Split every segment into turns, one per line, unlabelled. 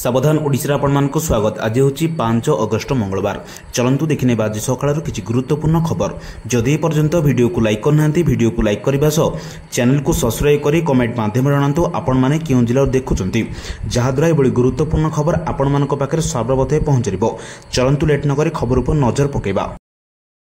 सावधान ओडिशा आपको स्वागत। आज हूँ 5 अगस्ट मंगलवार। चलतु देखने आज सकाल किसी गुरुत्वपूर्ण खबर। जदि पर्यंत वीडियो को लाइक करना वीडियो को लाइक करने सह चैनल को सब्सक्राइब कर कमेंट माध्यम जनातु आपण मैंने क्यों जिला देखुंत जहाद्वारा ये गुरुत्वपूर्ण खबर आपण मान पाखे सर्वप्रथम पहुंच। चलतु लेट नक खबर पर नजर पकेबा।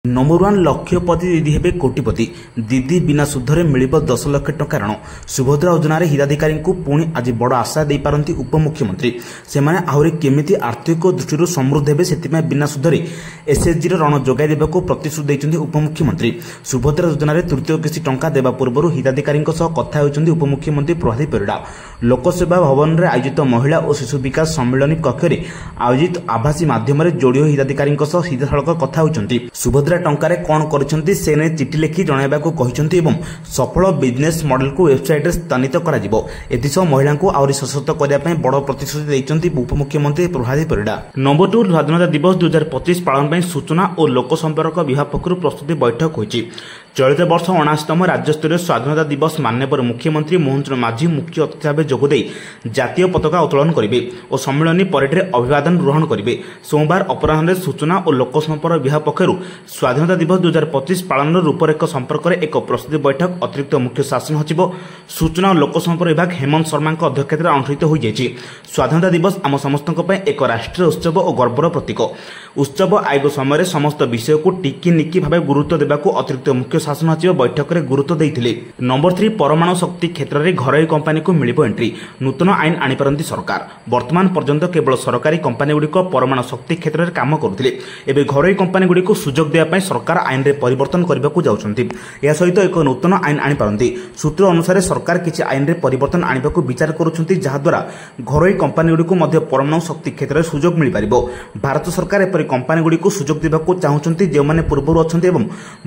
नंबर 1 लक्षपति दीदी हेबे कोटिपति। दीदी बिना सुधरे मिलिब 10 लाख टंका ऋण। सुभद्रा योजना हिताधिकारी को पुणी आज बड़ आशा दे पारंती उपमुख्यमंत्री। से माने आहुरी केमिति आर्थिक दृष्टि समृद्ध हेबे सेतिमे बिना सुधरे एसएचजी ऋण जोगाई देबाको प्रतिश्रुति दैछन्ती उपमुख्यमंत्री। सुभद्रा योजना तृतीय किसी टंका देबा पूर्व हिताधिकारी कथा होइछन्ती उपमुख्यमंत्री प्रभात परिड़ा। लोकसेवा भवन में आयोजित महिला और शिशु विकास सम्मेलन कक्ष में आयोजित आभासी माध्यम जोड़ियो हिताधिकारी सीधासख कथा होइछन्ती। सुभद्रा टंकार कौन करछन्ती से ने चिठी लिखि जणाइबाकू कहिछन्ती एवं सफल बिजनेस मॉडल को वेबसाइट रे स्थानित कराजिबो। एतिसो महिला को आउरी सशक्त करिया पय बड़ प्रतिश्रुति दैछन्ती उपमुख्यमंत्री प्रभात परिड़ा। नंबर 2 स्वाधीनता दिवस 2025 पालन पय सूचना और लोक संपर्क विभाग पक्षरु प्रस्तुति बैठक होइछि। चलित वर्ष 79तम राज्यस्तरीय स्वाधीनता दिवस माननीय मुख्यमंत्री मोहन चरण माझी मुख्य अतिथि भाव जोगदे जातीय पताका उत्तोलन करेंगे और सम्मेलन परेड रे अभिवादन ग्रहण करेंगे। सोमवार अपराह्न सूचना और लोक संपर्क विभाग पक्षरु स्वाधीनता दिवस 2025 पालन रूपरेख संपर्क में एक प्रस्तुति बैठक अतिरिक्त मुख्य शासन सचिव सूचना और लोक संपर्क विभाग हेमंत शर्मा अध्यक्षतार अनुष्ठित हो जाएगी। स्वाधीनता दिवस आम समस्त एक राष्ट्रीय उत्सव और गर्वर प्रतीक। उत्सव आयोग समय समस्त विषय को टिकी निकी भाव गुरुत्व देवाक अतिरिक्त मुख्य शासन सचिव बैठक में गुरुत्व देते। नंबर 3 परमाणु शक्ति क्षेत्र में घरोई कंपानी को मिलिब एंट्री। नूतन आईन आनीपारती सरकार। वर्तमान पर्यंत केवल सरकारी कंपानी गुड़िक परमाणु शक्ति क्षेत्र में काम करुले। एवं घरोई कंपानी गुड़िक सुजोग देवाई सरकार आईन में परिवर्तन करने को जाउछन्ति। या सहित एक नूतन आईन आनीपारती। सूत्र अनुसार सरकार किसी आईन में परिवर्तन आने को विचार करुछन्ति जहाद्वारा घरोई कंपानी गुड़िक परमाणु शक्ति क्षेत्र में सुजोग मिल पार। भारत सरकार एपरी कंपानी गुड़िक सुजोग देवाक चाहते जो मैंने पूर्व अच्छा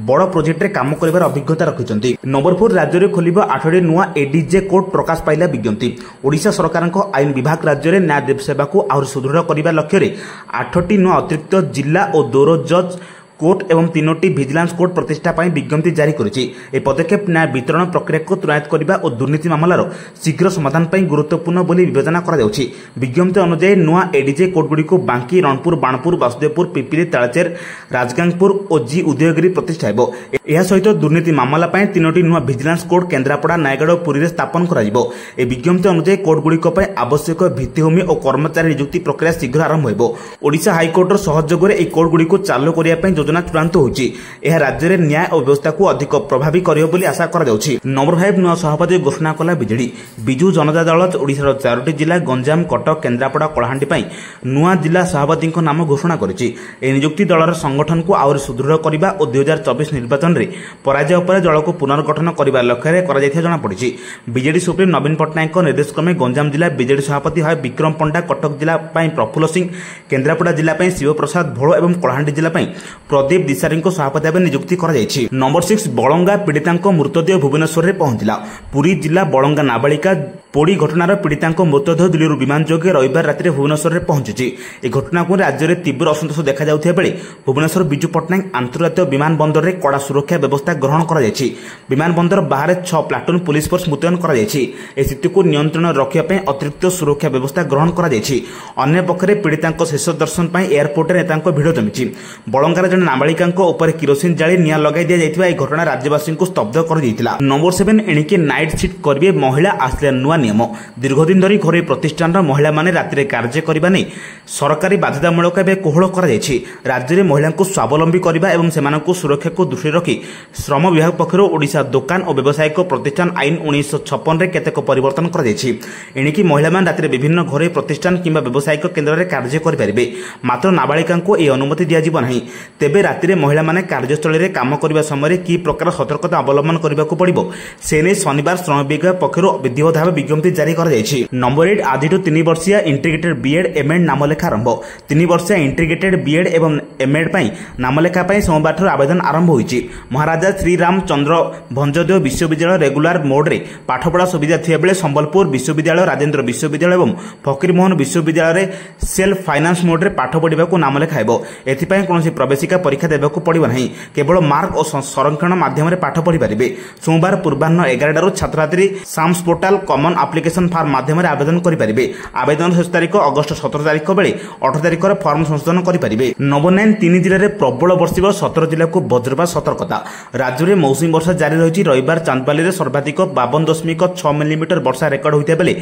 बड़ प्रोजेक्ट काम कर अभिज्ञता रखिंट। नंबर 4 राज्य में खोल 8टी नुआ एडीजे कोर्ट प्रकाश पाइला विज्ञप्ति। ओडिशा सरकार आईन विभाग राज्य में न्याय सेवा को आहुरी सुदृढ़ करने लक्ष्य 8टी नुआ अतिरिक्त जिला और दौर जज कोर्ट एवं 3टी विजिलेंस कोर्ट प्रतिष्ठा पाई विज्ञप्ति जारी करिछि। ए पदक्षेप न्याय वितरण प्रक्रिया को त्वरान्वित करबा और दुर्नीति मामलार शीघ्र समाधान पाई गुरुत्वपूर्ण बोली विवेचना करा जाउछि। विज्ञप्ति अनुसार नुआ एडीजे कोर्ट गुडी को बांकी रणपुर बाणपुर वासुदेवपुर पिपिली तालचेर राजगांगपुर और जी उदयगिरी प्रतिष्ठा हेबो। एहा सहित दुर्नीति मामला पाई 3टी नुआ विजिलेंस कोर्ट केन्द्रापड़ा नायगढ़ और पुरी रे स्थापन करा जिवो। ए विज्ञप्ति अनुसार कोर्ट गुडी को पाई आवश्यक भित्तिभूमि और कर्मचारी नियुक्ति प्रक्रिया शीघ्र आरंभ हेबो। ओडिशा हाईकोर्टर सहयोग रे ए कोर्ट गुडी को चालू करिया पाई योजना चूड़ांत होछि। यह राज्य में न्याय और व्यवस्था को अधिक प्रभावी करियो बोली आशा करा जाउछि। नंबर 5 नुआ सभापति घोषणा कला बीजेडी। बिजू जनता दल ओडिशार 4टी जिला गंजाम कटक केन्द्रापड़ा कलाहांडी पाई नुआ जिला सभापति नाम घोषणा करिछि। ए नियुक्ति दलर संगठन को आउरी सुदृढ़ करबा और 2024 निर्वाचन रे पराजय पर दल को पुनर्गठन करबा लक्ष्य करा जायथिया जणा पड़िछि। बीजेडी सुप्रीम नवीन पट्टनायक निर्देश क्रमे गंजाम जिला बीजेडी सभापति भाव विक्रम पंडा, कटक जिला पाई प्रफुल्ल सिंह, केन्द्रापड़ा जिला पाई शिवप्रसाद भोल और कलाहांडी जिला पाई प्रदीप दिशारी सभापति भाव नियुक्ति करा जायछि। नंबर 6 बलंगा पीड़िता मृतदेह भुवनेश्वर में पहुंचला। पुरी जिला बलंगा नाबालिका पोड़ी घटनार पीड़िता मृतदेह दिल्ली विमान जोगे रविवार राति भुवनेश्वर में पहुंची। ए घटना को राज्य में तीव्र असंतोष देखा जाउथिबा बेले भुवनेश्वर विजु पट्टनायक अंतर्जातीय विमान बंदर में कड़ा सुरक्षा व्यवस्था ग्रहण करा जायछि। विमान बंदर बाहर 6 प्लाटून पुलिस फोर्स मुतयन करा जायछि। ए स्थिति को नियंत्रण रखिया अतिरिक्त सुरक्षा व्यवस्था ग्रहण करा जायछि। अन्य पक्षरे पीड़िता शेष दर्शन पर एयरपोर्ट में नेता भिड़ जमी। बलंगार जन नाबालिका उपर किरोसिन जाली निया लगाई दिया जायथिबा ए घटना राज्यवासी को स्तब्ध कर दिया। नंबर 7 एणिके नाइट शिफ्ट करिवे महिला आसले नुआ नियम। दीर्घदिन धरी घरोई प्रतिष्ठान महिला माने राति कार्य करबा नै सरकारी बाध्यतामूलक कोहल करा जायछि। राज्य में महिला को स्वावलंबी करबा एवं सेमानकु सुरक्षा को दृष्टि रखी श्रम विभाग पक्षरु ओडिशा दुकान और व्यावसायिक प्रतिष्ठान आईन 1956 रे केतेक परिवर्तन करा जायछि। एणिके महिला मान राति विभिन्न घरोई प्रतिष्ठान किंबा व्यावसायिक केन्द्र रे कार्य करि परिबे। मात्र नाबालिका को ए अनुमति दिया जिवो नाही। तेबे राति महिला माने कार्यस्थल में काम करने समय कि प्रकार सतर्कता अवलंबन करने को पड़ो से नहीं शनिवार श्रम विभाग पक्षर विधिवत भाव विज्ञप्ति जारी कर। नंबर 8 आज 3 वर्षिया इंटीग्रेटेड बीएड एमएड नामलेखा आरंभ। 3 वर्षिया इंटीग्रेटेड बीएड एवं एमएड नामलेखा सोमवार आवेदन आरंभ होइछि। महाराजा श्रीराम चंद्र भंजदेव विश्वविद्यालय रेगुलर मोड रे पाठपढ़ा सुविधा थिया बेले संबलपुर विश्वविद्यालय, राजेंद्र विश्वविद्यालय एवं फकीरमोहन विश्वविद्यालय सेल्फ फाइनान्स मोड रे पाठ पढ़ा नामलेखा हेबो। एथिपाई कोनोसी प्रवेशिका परीक्षा देवाक पड़ो ना, केवल मार्क और संरक्षण माध्यम पाठ पढ़ी पारे। सोमवार पूर्वाह्न 11 छात्र छात्री साम्स पोर्टाल कमन आप्लिकेशन फॉर्म माध्यम आवेदन करेंगे। आवेदन शेष तारीख अगस्त 17 तारीख बेले 18 तारीख फॉर्म संशोधन करेंगे। नवोन्नयन 3 जिले में प्रबल बर्षिब 17 जिला को वज्रपात सतर्कता। राज्य में मौसुमी वर्षा जारी रही। रविवार चांदपाली में सर्वाधिक 52.6 मिलीमीटर वर्षा रेकर्ड होता बेले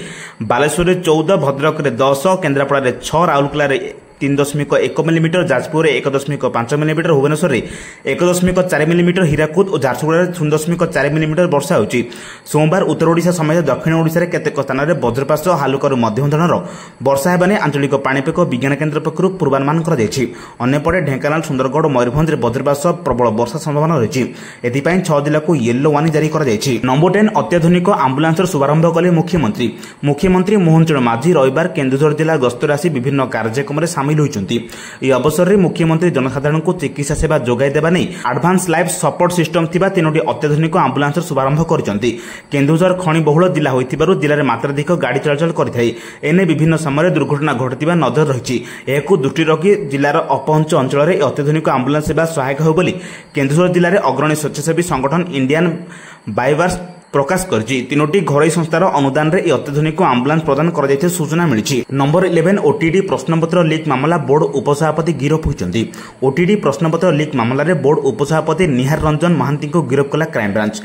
बालेश्वर में 14, भद्रक में 10, केन्द्रापड़ा में 6, Rourkela 3.1 millimetre, Jajpur 1.5 millimetre, Bhubaneswar 1.4 millimetre, Hirakud और झारसुगुड़ा 0.4 मिलीमीटर वर्षा होगी। सोमवार उत्तर ओडिशा समेत दक्षिण ओडिशा रे केतेक स्थान में वज्रपात हालुकारू मध्यम धरणर वर्षा हेबाने आंचलिक पाणीपाग विज्ञान केन्द्र पक्षरु पूर्वानुमान कराଯାଇଛି। अन्यपटे ढेंकानाल, सुंदरगढ़ और मयूरभंज में वज्रपात प्रबल वर्षा संभावना रही। एथिपाई 6 जिला को येलो वार्निंग जारी कराଯାଇଛି। नंबर 10 अत्याधुनिक आम्बुलांसर शुभारंभ कले मुख्यमंत्री मोहन चरण माझी रविवार केन्दुझर जिला गस्तर आसी विभिन्न कार्यक्रम में सामिल होइचंती। यह अवसर में मुख्यमंत्री जनसाधारण को चिकित्सा सेवा जोगाई देबा नै एडवांस लाइफ सपोर्ट सिस्टम थिबा 3टी अत्याधुनिक आम्बुलांसर शुभारंभ करिसंती। केन्दुझर खणी बहुल जिला होइतिबारु जिले में मात्राधिक गाड़ी चलाचल करिथाई। एने विभिन्न समय दुर्घटना घटिबा नजर रहिछि। एहाकु दृष्टि रखि जिलार अपहंच अंचल में अत्याधुनिक आम्बुलांस सेवा सहायक हो बोली केन्दुझर जिले में अग्रणी स्वेच्छासेवी संगठन इंडियन बाइवार्स प्रकाश करछि। 3टी घरोई संस्थार अनुदान रे अत्याधुनिक आम्बुलांस प्रदान कर सूचना मिली। नंबर 11 ओटीडी प्रश्नपत्र लीक मामला बोर्ड उपसभापति गिरफ होइछंती। ओटीडी प्रश्नपत्र लीक मामला रे बोर्ड उपसभापति निहार रंजन महांती को गिरफ कला क्राइमब्रांच।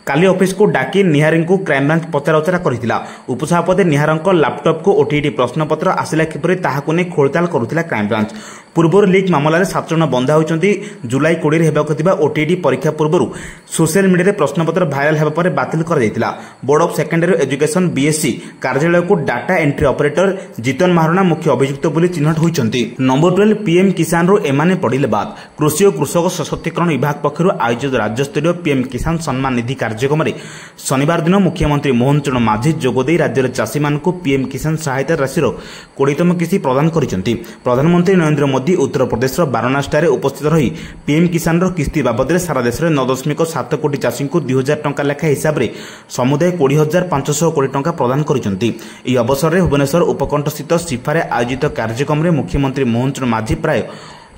काली ऑफिस को डाकी निहारी को क्राइमब्रांच पचराउचरा करथिला। उपसभापति निहारंक लैपटॉप को ओटीडी प्रश्नपत्र आसिला किपरि ताहाकु ने खोलताल करुथिला क्राइमब्रांच। पूर्वर लीक मामला 7 जन बंधा होइछंती। जुलाई 20 हेबाक थिबा ओटीडी परीक्षा पूर्व सोशल मीडिया रे प्रश्नपत्र भाइराल हेबा पर बातिल कर दैतिला। Board of secondary education BSC कार्यालय को data entry operator Jitan Maharana मुख्य अभियुक्त बोली चिन्हट होइछंती। नंबर 12 पीएम किसान रो एमाने पड़िले बाद कृषि और कृषक सशक्तिकरण विभाग पक्षरु आयोजित राज्य स्तरीय पीएम किसान सम्मान निधि कार्यक्रम में शनिवार दिन मुख्यमंत्री मोहन चरण माझी जोगदे राज्य चाषी मान को पीएम किसान सहायता राशि 20तम किस्ती प्रदान करिसंती। प्रधानमंत्री नरेंद्र मोदी उत्तर प्रदेश बाराणसी उपस्थित रही पीएम किसान किस्ती बाबद सारा देश में 9.7 कोटी चाषी को 2000 टंका लेखा हिसाब से समुदाय 20,500 कोटी टंका प्रदान करिसंती। यह अवसर में भुवनेश्वर उपकंठ स्थित सिफारे आयोजित कार्यक्रम में मुख्यमंत्री मोहन चरण माझी प्राय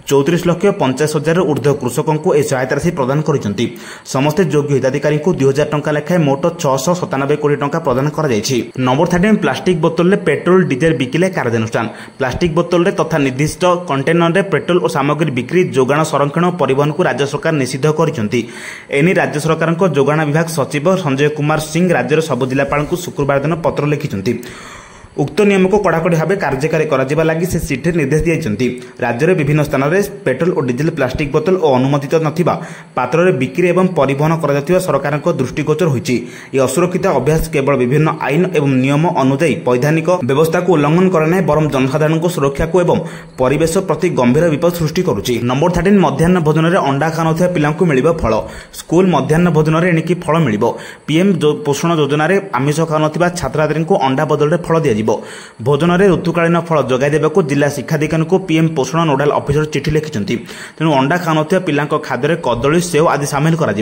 34,50,000 ऊर्ध्व कृषकों को यह सहायता राशि प्रदान करिसंती। समस्त योग्य हिताधिकारी को 2000 टंका लेखाएं मोट 697 कोटी टंका प्रदान करा जायछि। नंबर 13 प्लास्टिक बोतल में पेट्रोल डीजेल बिकिले कार्यानुष्ठान। प्लास्टिक बोतल तथा निर्दिष्ट कंटेनर में पेट्रोल और सामग्री बिक्री जोगाण संरक्षण और परिवहन को राज्य सरकार निषिद्ध करिसंती। एनी राज्य सरकार जोगाण विभाग सचिव संजय कुमार सिंह राज्यर सब जिलापाल को शुक्रवार दिन पत्र लिखिसंती। उक्त नियम को कड़ाकड़ी भाव कार्यकारी करा लगी से चिठी निर्देश दिखाई। राज्य में विभिन्न स्थान में पेट्रोल और डीजेल प्लास्टिक बोतल और अनुमोदित नथिबा पात्र में बिक्री एवं परिवहन कर सरकार दृष्टिगोचर होइछि। यह असुरक्षित अभ्यास केवल विभिन्न आईन एवं नियम अनुଯାयी वैधानिक व्यवस्था को उल्लंघन करे ना बरं जनसाधारण को सुरक्षा को एवं परिवेश प्रति गंभीर विपद सृष्टि करुछि। नंबर 13 मध्याह्न भोजन में अंडा खाउनथिबा पिलांकु मिलिबो फल। स्कूल मध्याह्न भोजन में एणिकी फल मिलिबो। पीएम पोषण योजना रे आमिष खाउनथिबा छात्रछात्री को अंडा बदल में फल दिया भोजन में ऋतुकालीन फल जगाई देवाक जिला शिक्षाधिकारी को पीएम पोषण नोडाल ऑफिसर चिठी लिखिंट। तेणु अंडा खाउनथिबा पिलांक खाद्य कदली सेव आदि सामिल कर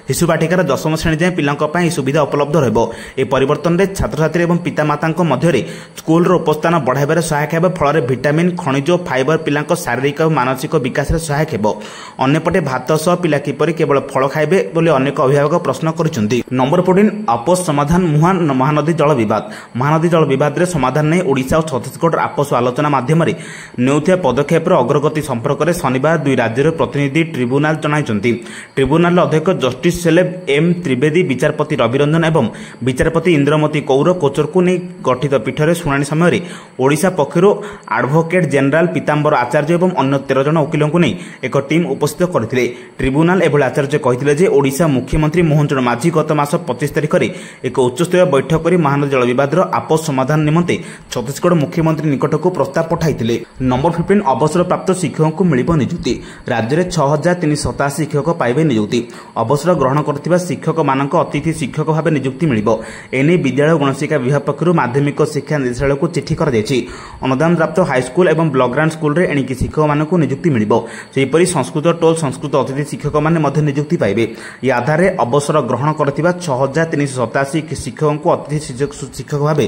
शिशु बाटिकार 10वीं श्रेणी जाए पिलांक सुविधा उपलब्ध रहिबो। ए परिवर्तन में छात्रछात्री और पितामाता मध्य स्कूल उपस्थान बढ़ाइबार सहायक हेबो। फल विटामिन खनिज फाइबर पिलांक शारीरिक और मानसिक विकास में सहायक हेबो। अन्यपटे भात सह पिला किपरि केवल फल खाइबे बोली अनेक अभिभावक प्रश्न करिसंती। नंबर 14 आपस समाधान मुहां महानदी जल विवाद। महानदी जल विवाद समाधान नहीं ओडिशा और छत्तीसगढ़ आपस आलोचना माध्यम नेउथिया पदक्षेप अग्रगति संपर्क में शनिवार दुई राज्यर प्रतिनिधि ट्रिब्यूनाल जणाइछंती। ट्रिब्यूनाल अध्यक्ष जस्टिस सेलेब एम त्रिवेदी, विचारपति रविरंजन एवं विचारपति इंद्रमती कौर कोचर को नहीं गठित पीठर शुणाणी समय ओडिशा पक्षरु एडवोकेट जनरल पीताम्बर आचार्य एवं अन्य 13 जन वकिलों को नहीं एक टीम उपस्थित करथिले। ट्रिब्यूनाल एभଳି आचार्य कहिथिले जे ओडिशा मुख्यमंत्री मोहन चरण माझी गत मास 25 तारिख में एक उच्चस्तरीय बैठक कर महानदी जल विवाद आपस समाधान निमंते छत्तीसगढ़ मुख्यमंत्री निकट को प्रस्ताव पठाइथिले। नंबर 15 अवसर प्राप्त शिक्षकों को मिलिबो नियुक्ति। राज्य में 6,387 शिक्षक पाइबे नियुक्ति। अवसर ग्रहण करथिबा शिक्षक मानक अतिथि शिक्षक भाव नियुक्ति मिलिबो। एने विद्यालय गणशिक्षा विभाग पक्षरु माध्यमिक शिक्षा निर्देशालय को चिठी कर जायछि। अनुदान प्राप्त हाईस्कूल एवं ब्लॉक ग्रांट स्कूल रे एणिकी शिक्षक मानक नियुक्ति मिलिबो। सेहिपरि संस्कृत टोल संस्कृत अतिथि शिक्षक माने मध्य नियुक्ति पाइबे। या आधार अवसर ग्रहण करथिबा 6,387 शिक्षकों को अतिथि शिक्षक भाव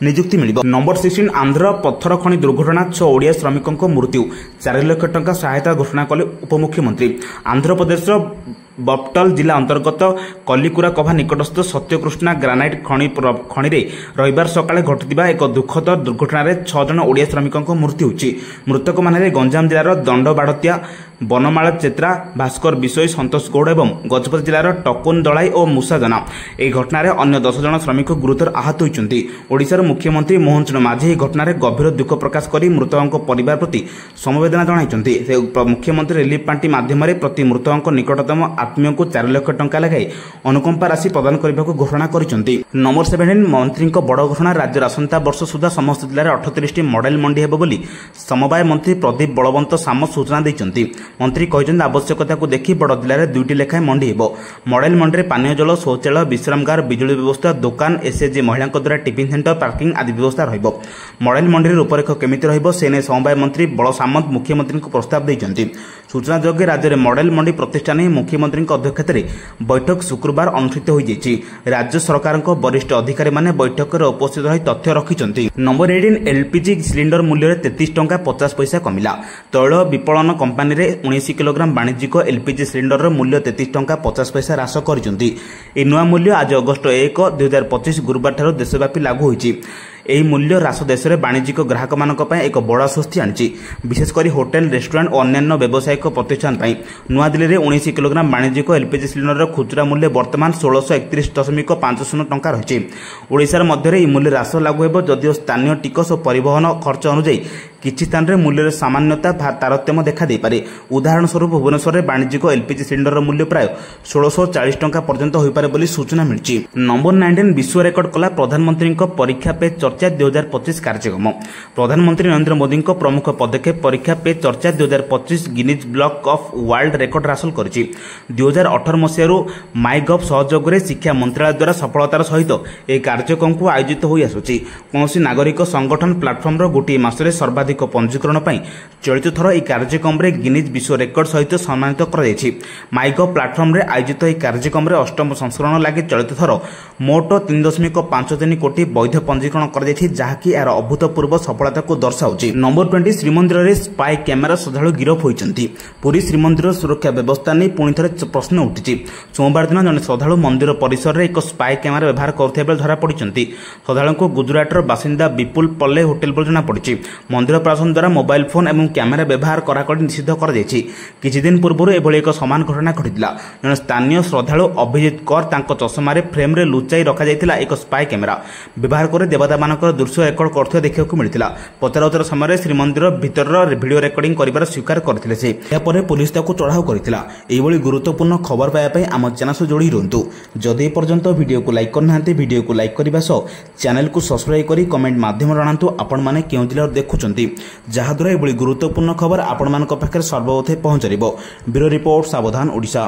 नियुक्ति ମୁକ୍ତି ମିଳିବ। ନମ୍ବର 16 ଆନ୍ଧ୍ର ପଥର ଖଣି ଦୁର୍ଘଟଣା 6 ଓଡ଼ିଆ ଶ୍ରମିକଙ୍କ ମୃତ୍ୟୁ 4 ଲକ୍ଷ ଟଙ୍କା ସହାୟତା ଘୋଷଣା କଲେ ଉପମୁଖ୍ୟମନ୍ତ୍ରୀ। ଆନ୍ଧ୍ରପ୍ରଦେଶର ବପ୍ଟଲ ଜିଲ୍ଲା ଅନ୍ତର୍ଗତ କଲିକୁରାକଭା ନିକଟସ୍ଥ ସତ୍ୟକୃଷ୍ଣା ଗ୍ରାନାଇଟ୍ ଖଣିରେ ରବିବାର ସକାଳେ ଘଟିଥିବା ଏକ ଦୁଃଖଦ ଦୁର୍ଘଟଣାରେ 6 ଜଣ ଓଡ଼ିଆ ଶ୍ରମିକଙ୍କ ମୃତ୍ୟୁ ହୋଇଛି। ମୃତକମାନେ ଗଞ୍ଜାମ ଜିଲ୍ଲାର ଦଣ୍ଡବାଡ଼ତିଆ, ବନମାଳ ଚେତ୍ରା, ଭାସ୍କର ବିଶୋଇ, ସନ୍ତୋଷ ଗୌଡ଼ ଏବଂ ଗଜପତି ଜିଲ୍ଲାର ଟକୁନ ଦଳାଇ ଓ ମୂଷା ଜନା। ଏହି ଘଟଣାରେ ଅନ୍ୟ 10 ଜଣ ଶ୍ରମିକ ଗୁରୁତର ଆହତ ହୋଇଛନ୍ତି। ଓଡ଼ିଶାର ମୁଖ୍ୟମନ୍ତ୍ରୀ ମୋହନ ଚରଣ ମାଝୀ ଏହି ଘଟଣାରେ ଗଭୀର ଦୁଃଖ ପ୍ରକାଶ କରି ମୃତକଙ୍କ ପରିବାର ପ୍ରତି ସମବେଦନା ଜଣାଇଛନ୍ତି। ସେ ମୁଖ୍ୟମନ୍ତ୍ରୀ ରିଲିଫ୍ ପାଣ୍ଠି ମାଧ୍ୟମରେ ପ୍ରତି ମୃତକଙ୍କ ନିକଟତମ ଆତ୍ମୀୟଙ୍କୁ 4 ଲକ୍ଷ ଟଙ୍କା ଲେଖାଏଁ ଅନୁକମ୍ପା ରାଶି ପ୍ରଦାନ କରିବାକୁ ଘୋଷଣା କରିଛନ୍ତି। ନମ୍ବର 17 ମନ୍ତ୍ରୀଙ୍କ ବଡ଼ ଘୋଷଣା ରାଜ୍ୟର ଆସନ୍ତା ବର୍ଷ ସୁଦ୍ଧା ସମସ୍ତ ଜିଲ୍ଲାରେ 38ଟି ମଡେଲ ମଣ୍ଡି ହେବ ବୋଲି ସମବାୟ ମନ୍ତ୍ରୀ ପ୍ରଦୀପ ବଳବନ୍ତ ସାମ ସୂଚନା ଦେଇଛନ୍ତି। ମନ୍ତ୍ରୀ କହିଛନ୍ତି ଆବଶ୍ୟକତାକୁ ଦେଖି ବଡ଼ ଜିଲ୍ଲାରେ 2ଟି ଲେଖାଏଁ ମଣ୍ଡି ହେବ। ମଡେଲ ମଣ୍ଡିରେ ପାନୀୟ ଜଳ, ଶୌଚାଳୟ, ବିଶ୍ରାମଗାର, ବିଜୁଳି ବ୍ୟବସ୍ଥା, ଦୋକାନ, ଏସ୍ଏଚ୍ଜି ମହିଳାଙ୍କ ଦ୍ୱାରା ଟିଫିନ୍ ସେଣ୍ଟର, ପାର୍କିଂ ଆଦି ବ୍ୟବସ୍ଥା ରହିବ। ମଡେଲ ମଣ୍ଡିରେ ରୂପରେଖ କେମିତି ରହିବ ସେ ନେଇ ସମବାୟ ମନ୍ତ୍ରୀ ବଳ ସାମନ୍ତ ମୁଖ୍ୟମନ୍ତ୍ରୀଙ୍କୁ ପ୍ରସ୍ତାବ ଦେଇଛନ୍ତି। ସୂଚନାଯୋଗ୍ୟ ରାଜ୍ୟରେ ମଡେଲ ମଣ୍ଡି ପ୍ରତିଷ୍ଠା ନେଇ ମୁଖ୍ୟମନ୍ତ୍ରୀଙ୍କ ଅଧ୍ୟକ୍ଷତାରେ ବୈଠକ ଶୁକ୍ରବାର ଅନୁଷ୍ଠିତ ହୋଇଯାଇଛି। ରାଜ୍ୟ ସରକାରଙ୍କ ବରିଷ୍ଠ ଅଧିକାରୀମାନେ ବୈଠକରେ ଉପସ୍ଥିତ ରହି ତଥ୍ୟ ରଖିଛନ୍ତି। ନମ୍ବର 18 ଏଲ୍ପିଜି ସିଲିଣ୍ଡର ମୂଲ୍ୟରେ 33 ଟଙ୍କା 50 ପଇସା କମିଲା। ତୈଳ ବିପଣନ କମ୍ପାନୀରେ 19 କିଲୋଗ୍ରାମ ବାଣିଜ୍ୟିକ ଏଲ୍ପିଜି ସିଲିଣ୍ଡରର ମୂଲ୍ୟ 33 ଟଙ୍କା 50 ପଇସା ହ୍ରାସ କରିଛନ୍ତି। ଏହି ନୂଆ ମୂଲ୍ୟ ଆଜି ଅଗଷ୍ଟ 1, 2025 ଗୁରୁବାରଠାରୁ ଦେଶବ୍ୟାପୀ ଲାଗୁ ହୋଇଛି। ଏହି ମୂଲ୍ୟ ହ୍ରାସ ଦେଶରେ ବାଣିଜ୍ୟିକ ଗ୍ରାହକମାନଙ୍କ ପାଇଁ ଏକ ବଡ଼ ଆଶ୍ୱସ୍ତି ଆଣିଛି, ବିଶେଷ କରି ହୋଟେଲ, ରେଷ୍ଟୁରାଣ୍ଟ ଓ ଅନ୍ୟାନ୍ୟ ବ୍ୟବସାୟିକ ପ୍ରତିଷ୍ଠାନ ପାଇଁ। ନୂଆଦିଲ୍ଲୀରେ 19 କିଲୋଗ୍ରାମ ବାଣିଜ୍ୟିକ ଏଲ୍ପିଜି ସିଲିଣ୍ଡରର ଖୁଚୁରା ମୂଲ୍ୟ ବର୍ତ୍ତମାନ 1631.50 ଟଙ୍କା ରହିଛି। ଓଡ଼ିଶାର ମଧ୍ୟରେ ଏହି ମୂଲ୍ୟ ହ୍ରାସ ଲାଗୁ ହେବ, ଯଦିଓ ସ୍ଥାନୀୟ ଟିକସ ଓ ପରିବହନ ଖର୍ଚ୍ଚ ଅନୁଯାୟୀ କିଛି ସ୍ଥାନରେ ମୂଲ୍ୟରେ ସାମାନ୍ୟତା ତାରତମ୍ୟ ଦେଖାଦେଇପାରେ। ଉଦାହରଣ ସ୍ୱରୂପ ଭୁବନେଶ୍ୱରରେ ବାଣିଜ୍ୟିକ ଏଲ୍ପିଜି ସିଲିଣ୍ଡରର ମୂଲ୍ୟ ପ୍ରାୟ 1640 ଟଙ୍କା ପର୍ଯ୍ୟନ୍ତ ହୋଇପାରେ ବୋଲି ସୂଚନା ମିଳିଛି। ନମ୍ବର 19 ବିଶ୍ୱ ରେକର୍ଡ କଲା ପ୍ରଧାନମନ୍ତ୍ରୀଙ୍କ ପରୀକ୍ଷା ପେ ଚର୍ଚ୍ଚା 2025 କାର୍ଯ୍ୟକ୍ରମ। ପ୍ରଧାନମନ୍ତ୍ରୀ ନରେନ୍ଦ୍ର ମୋଦିଙ୍କ ପ୍ରମୁଖ ପଦକ୍ଷେପ ପରୀକ୍ଷା Pe Charcha 2025 Guinness block of world record ହାସଲ କରିଛି। 2018 ମସିହାରୁ ମାଇଗଭ୍ ସହଯୋଗରେ ଶିକ୍ଷା ମନ୍ତ୍ରାଳୟ ଦ୍ୱାରା ସଫଳତାର ସହିତ ଏହି କାର୍ଯ୍ୟକ୍ରମକୁ ଆୟୋଜିତ ହୋଇ ଆସୁଛି। କୌଣସି ନାଗରିକ ସଂଗଠନ ପ୍ଲାଟଫର୍ମର ଗୋଟିଏ ମାସରେ ସର୍ବାଧିକ ପଞ୍ଜୀକରଣ ପାଇଁ ଚଳିତ ଥର ଏହି କାର୍ଯ୍ୟକ୍ରମରେ ଗିନିଜ୍ ବିଶ୍ୱ ରେକର୍ଡ ସହିତ ସମ୍ମାନିତ କରାଯାଇଛି। ମାଇଗଭ୍ ପ୍ଲାଟଫର୍ମରେ ଆୟୋଜିତ ଏହି କାର୍ଯ୍ୟକ୍ରମରେ 8ମ ସଂସ୍କରଣ ଲାଗି ଚଳିତ ଥର ମୋଟ 3.53 କୋଟି ବୈଧ ପଞ୍ଜୀକରଣ କରାଯାଇଛି, ଯାହାକି ଏହାର ଅଭୂତପୂର୍ବ ସଫଳତାକୁ ଦର୍ଶାଉଛି। ନମ୍ବର 20 ଶ୍ରୀମନ୍ଦିରରେ ସ୍ପାଇ କ୍ୟାମେରା ଶ୍ରଦ୍ଧାଳୁ ଗିରଫ ହୋଇଛନ୍ତି। ପୁରୀ ଶ୍ରୀମନ୍ଦିର ସୁରକ୍ଷା ବ୍ୟବସ୍ଥା ନେଇ ପୁଣି ଥରେ ପ୍ରଶ୍ନ ଉଠିଛି। ସୋମବାର ଦିନ ଜଣେ ଶ୍ରଦ୍ଧାଳୁ ମନ୍ଦିର ପରିସରରେ ଏକ ସ୍ପାଇ କ୍ୟାମେରା ବ୍ୟବହାର କରୁଥିବା ବେଳେ ଧରାପଡ଼ିଛନ୍ତି। ଶ୍ରଦ୍ଧାଳୁଙ୍କୁ ଗୁଜରାଟର ବାସିନ୍ଦା ବିପୁଲ ପଲ୍ଲେ ହୋଟେଲ ବୋଲି ଜଣାପଡ଼ିଛି। ମନ୍ଦିର ପ୍ରଶାସନ ଦ୍ୱାରା ମୋବାଇଲ ଫୋନ୍ ଏବଂ କ୍ୟାମେରା ବ୍ୟବହାର କରାକରି ନିଷିଦ୍ଧ କରାଯାଇଛି। କିଛି ଦିନ ପୂର୍ବରୁ ଏଭଳି ଏକ ସମାନ ଘଟଣା ଘଟିଥିଲା। ଜଣେ ସ୍ଥାନୀୟ ଶ୍ରଦ୍ଧାଳୁ ଅଭିଜିତ କର ତାଙ୍କ ଚଷମାରେ ଫ୍ରେମ୍ରେ ଲୁଚାଇ ରଖାଯାଇଥିଲା ଏକ ସ୍ପାଇ କ୍ୟାମେରା ବ୍ୟବହାର କରି ଦେବତାମାନଙ୍କର ଦୃଶ୍ୟ ରେକର୍ଡ କରୁଥିବା ଦେଖିବାକୁ ମିଳିଥିଲା। ପଚରାଉଚରା ସମୟରେ ଶ୍ରୀମନ୍ଦିର ଭିତରର ଭିଡ଼ିଓ ରେକର୍ଡିଂ କରିବାର ସ୍ୱୀକାର କରିଥିଲେ ସେ। ଏହାପରେ ପୁଲିସ ତାକୁ ଚଢ଼ାଉ କରିଥିଲା। ଏହିଭଳି ଗୁରୁତ୍ୱପୂର୍ଣ୍ଣ ଖବର ପାଇବା ପାଇଁ ଆମ ଚ୍ୟାନେଲ ସହ ଯୋଡ଼ି ରୁହନ୍ତୁ। ଯଦି ଏପର୍ଯ୍ୟନ୍ତ ଭିଡ଼ିଓକୁ ଲାଇକ୍ କରିନାହାନ୍ତି, ଭିଡ଼ିଓକୁ ଲାଇକ୍ କରିବା ସହ ଚ୍ୟାନେଲକୁ ସବସ୍କ୍ରାଇବ୍ କରି କମେଣ୍ଟ ମାଧ୍ୟମରେ ଜଣାନ୍ତୁ ଆପଣମାନେ କେଉଁ ଜିଲ୍ଲାରୁ ଦେଖୁଛନ୍ତି, ଯାହାଦ୍ୱାରା ଏଭଳି ଗୁରୁତ୍ୱପୂର୍ଣ୍ଣ ଖବର ଆପଣମାନଙ୍କ ପାଖରେ ସର୍ବପ୍ରଥମେ ପହଞ୍ଚିବ। ବ୍ୟୁରୋ ରିପୋର୍ଟ, ସାବଧାନ ଓଡ଼ିଶା।